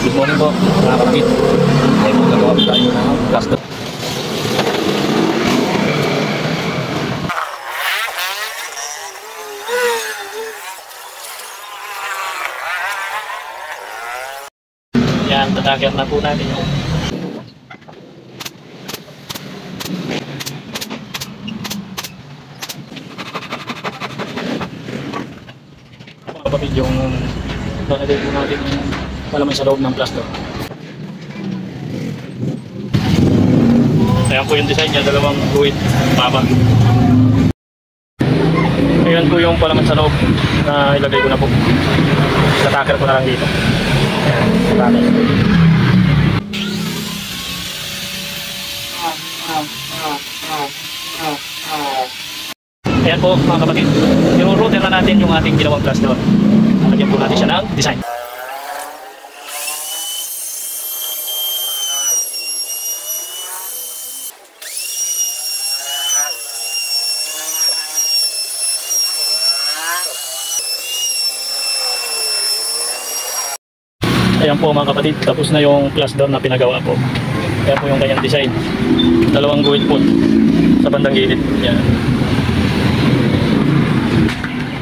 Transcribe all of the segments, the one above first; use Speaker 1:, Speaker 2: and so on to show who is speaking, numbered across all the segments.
Speaker 1: Good morning po, mga kapatid. Ay magagawa po tayo ng plaster. Yan, tatagyan na po natin yung kapatid yung lalagay po natin yung palaman sa loob ng plaster. Ayan po yung design niya, dalawang guhit baba. Ayan po yung palaman sa loob na ilagay ko na po. Tatakir ko na lang dito. Ayan, tatakir. Ayan po mga kapatid, i-router na natin yung ating ginawang plaster. Lagyan po natin siya ng design. Ayan po mga kapatid, tapos na yung plaster na pinagawa po. Ayan po yung kanyang design. Dalawang guhit po sa bandang gilid. Ayan.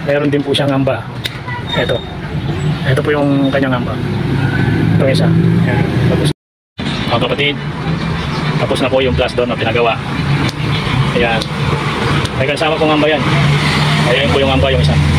Speaker 1: Meron din po siyang amba. Ito. Ito po yung kanyang amba. Ito isa. Ayan. Tapos mga kapatid, tapos na po yung plaster na pinagawa. Ayan. May kasama pong amba yan. Ayan po yung amba yung isa.